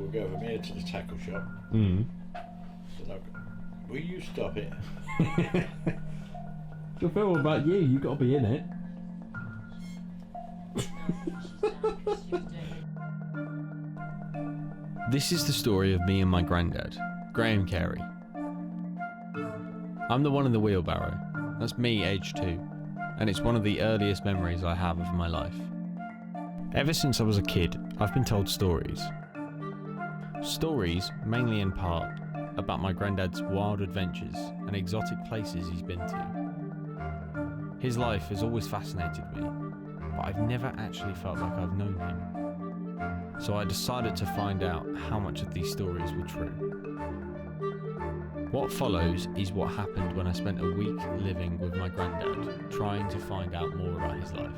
we'll go from here to the tackle shop. Mm. So look, will you stop it? It's a film about you. You've got to be in it. This is the story of me and my granddad, Graham Carey. I'm the one in the wheelbarrow. That's me, age 2, and it's one of the earliest memories I have of my life. Ever since I was a kid, I've been told stories. Stories, mainly in part, about my granddad's wild adventures and exotic places he's been to. His life has always fascinated me, but I've never actually felt like I've known him. So I decided to find out how much of these stories were true. What follows is what happened when I spent a week living with my granddad, trying to find out more about his life.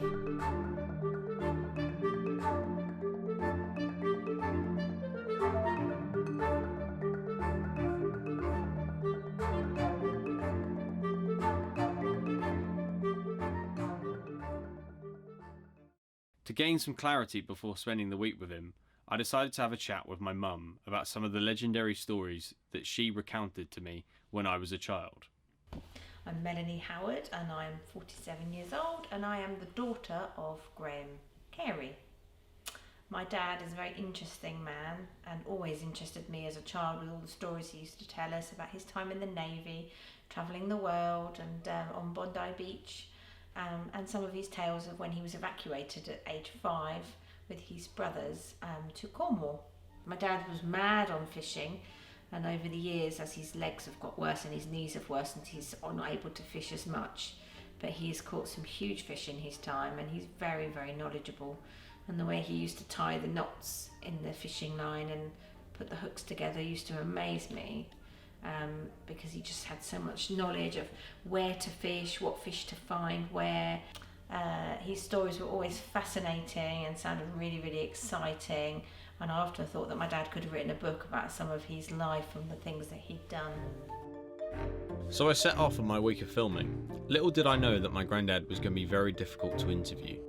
To gain some clarity before spending the week with him, I decided to have a chat with my mum about some of the legendary stories that she recounted to me when I was a child. I'm Melanie Howard and I'm 47 years old and I am the daughter of Graham Carey. My dad is a very interesting man and always interested me as a child with all the stories he used to tell us about his time in the Navy, travelling the world and on Bondi Beach. And some of his tales of when he was evacuated at age 5 with his brothers to Cornwall. My dad was mad on fishing, and over the years, as his legs have got worse and his knees have worsened, he's not able to fish as much. But he has caught some huge fish in his time, and he's very, very knowledgeable. And the way he used to tie the knots in the fishing line and put the hooks together used to amaze me. Because he just had so much knowledge of where to fish, what fish to find, where. His stories were always fascinating and sounded really, really exciting. And I often thought that my dad could have written a book about some of his life and the things that he'd done. So I set off on my week of filming. Little did I know that my granddad was going to be very difficult to interview.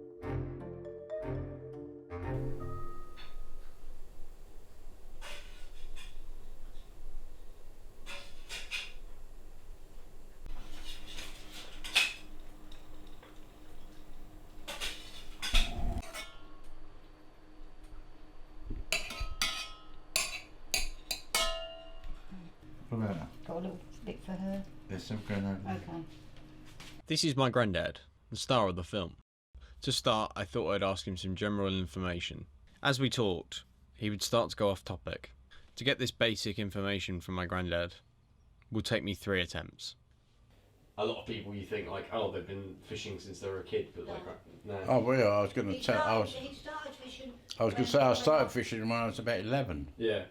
Got a little bit for her. There's some going over there. Okay. This is my granddad, the star of the film. To start, I thought I'd ask him some general information. As we talked, he would start to go off topic. To get this basic information from my granddad would take me 3 attempts. A lot of people, you think like, oh, they've been fishing since they were a kid, but like, no. Oh well, I was going to tell. He started fishing. I was going to say I started fishing when I was about 11 Yeah.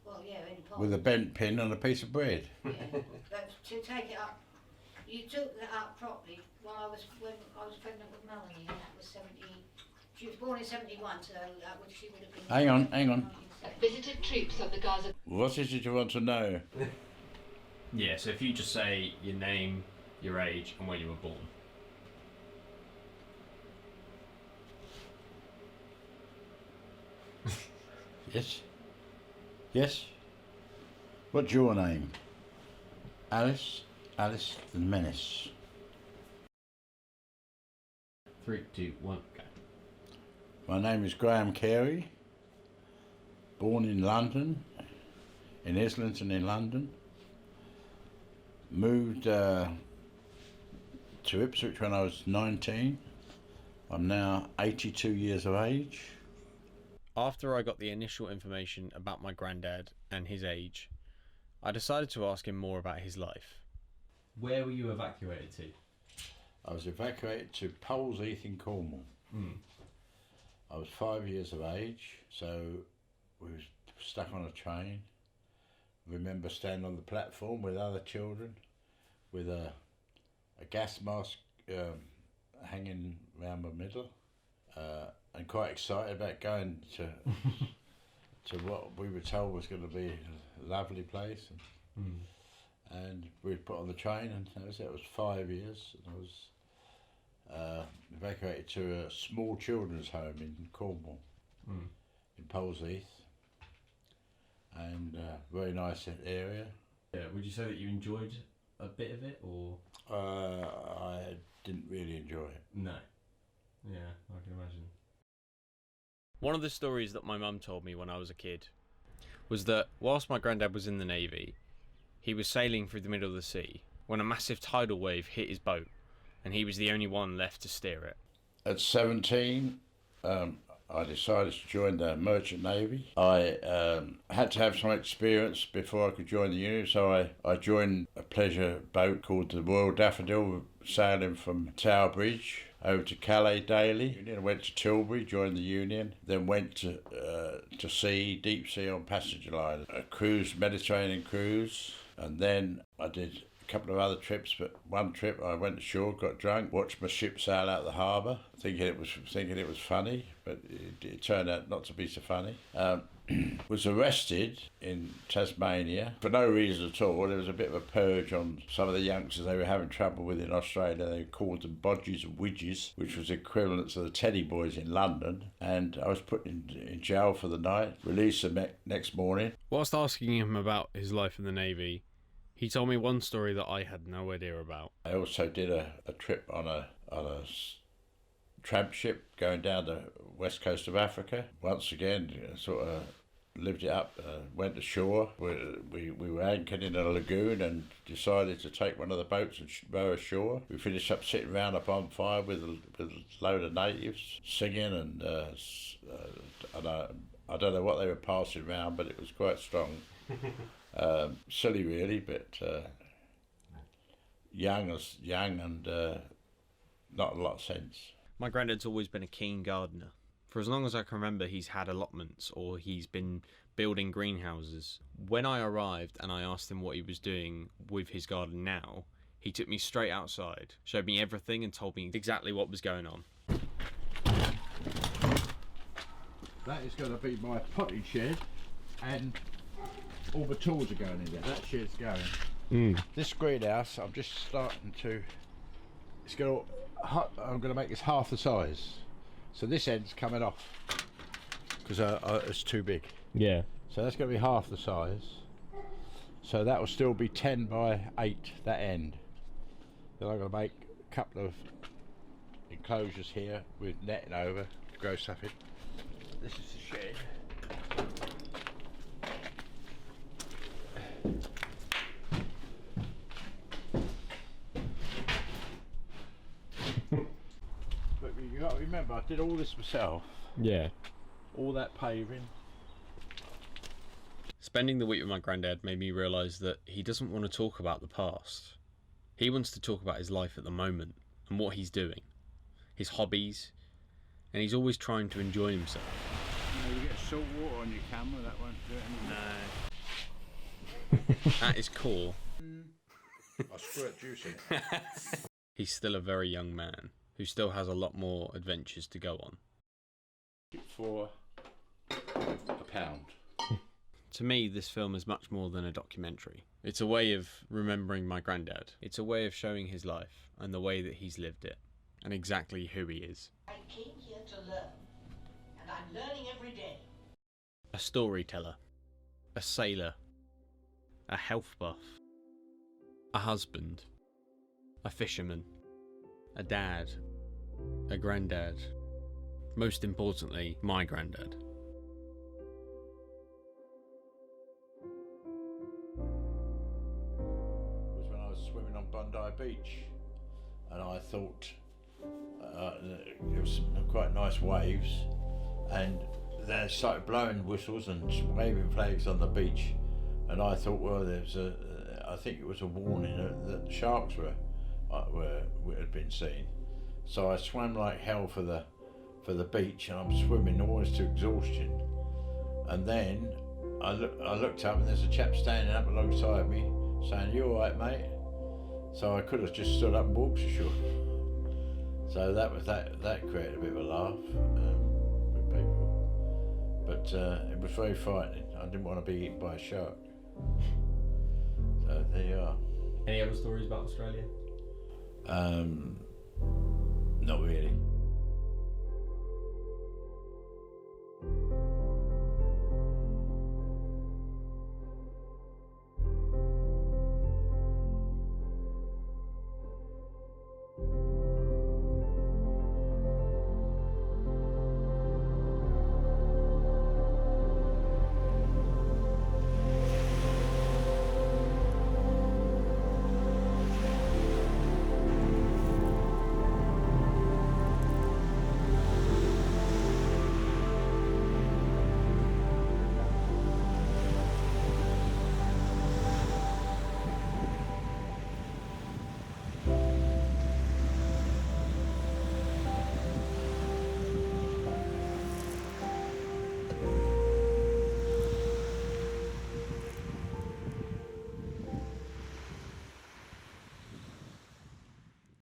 Well, yeah, in pot. with a bent pin and a piece of bread. Yeah. But to take it up, you took that up properly when I was pregnant with Melanie, and that was 70. She was born in 71, so she would have been. Hang on. 1970. Visited troops of the Gaza. What is it you want to know? Yeah, so if you just say your name, your age, and when you were born. Yes. Yes. What's your name? Alice. Alice the Menace. 3, 2, 1, go. My name is Graham Carey. Born in London, in Islington in London. Moved to Ipswich when I was 19. I'm now 82 years of age. After I got the initial information about my granddad and his age, I decided to ask him more about his life. Where were you evacuated to? I was evacuated to Polesheath in Cornwall. I was 5 years of age, so we was stuck on a train. Remember standing on the platform with other children with a gas mask hanging round my middle, and quite excited about going to what we were told was going to be a lovely place. And we were put on the train, and that was it. It was 5 years, and I was evacuated to a small children's home in Cornwall, in Polesheath. and very nice area. Yeah. Would you say that you enjoyed a bit of it, or? I didn't really enjoy it. No. Yeah, I can imagine. One of the stories that my mum told me when I was a kid was that whilst my granddad was in the Navy, he was sailing through the middle of the sea when a massive tidal wave hit his boat, and he was the only one left to steer it. At 17, I decided to join the Merchant Navy. I had to have some experience before I could join the unit, so I joined a pleasure boat called the Royal Daffodil, sailing from Tower Bridge over to Calais daily. Then I went to Tilbury, joined the Union, then went to sea, deep sea on passenger line, a cruise, Mediterranean cruise, and then I did a couple of other trips, but one trip I went ashore, got drunk, watched my ship sail out the harbour, thinking it was funny, but it turned out not to be so funny. Was arrested in Tasmania for no reason at all. There was a bit of a purge on some of the youngsters they were having trouble with in Australia. They called them bodges and widges, which was equivalent to the Teddy Boys in London. And I was put in jail for the night, released the next morning. Whilst asking him about his life in the Navy, he told me one story that I had no idea about. I also did a trip on a tramp ship going down the west coast of Africa. Once again, sort of lived it up, went ashore. We were anchored in a lagoon and decided to take one of the boats and row ashore. We finished up sitting round a bonfire with a load of natives singing, and I don't know what they were passing round, but it was quite strong. Silly really, but young and not a lot of sense. My granddad's always been a keen gardener. For as long as I can remember, he's had allotments or he's been building greenhouses. When I arrived and I asked him what he was doing with his garden now, he took me straight outside, showed me everything and told me exactly what was going on. That is going to be my potting shed, and all the tools are going in there. That shed's going. This greenhouse, I'm just starting to. I'm going to make this half the size. So this end's coming off because it's too big. Yeah. So that's going to be half the size. So that will still be 10 by 8, that end. Then I'm going to make a couple of enclosures here with netting over to grow stuff in. This is the shed. But you got to remember, I did all this myself. Yeah. All that paving. Spending the week with my granddad made me realise that he doesn't want to talk about the past. He wants to talk about his life at the moment and what he's doing, his hobbies, and he's always trying to enjoy himself. You get salt water on your camera, that won't do anything. No. At his core, I'll squirt juice in it. he's still a very young man who still has a lot more adventures to go on. For £1. To me, this film is much more than a documentary. It's a way of remembering my granddad. It's a way of showing his life and the way that he's lived it and exactly who he is. I came here to learn, and I'm learning every day. A storyteller, a sailor, a health buff, a husband, a fisherman, a dad, a granddad, most importantly, my granddad. Was when I was swimming on Bondi Beach, and I thought there was some quite nice waves, and they started blowing whistles and waving flags on the beach, and I thought, well, I think it was a warning that sharks had been seen. So I swam like hell for the beach, and I'm swimming almost to exhaustion. And then I looked up, and there's a chap standing up alongside me, saying, "You all right, mate?" So I could have just stood up and walked ashore. So that created a bit of a laugh with people. But it was very frightening. I didn't want to be eaten by a shark. So there you are. Any other stories about Australia?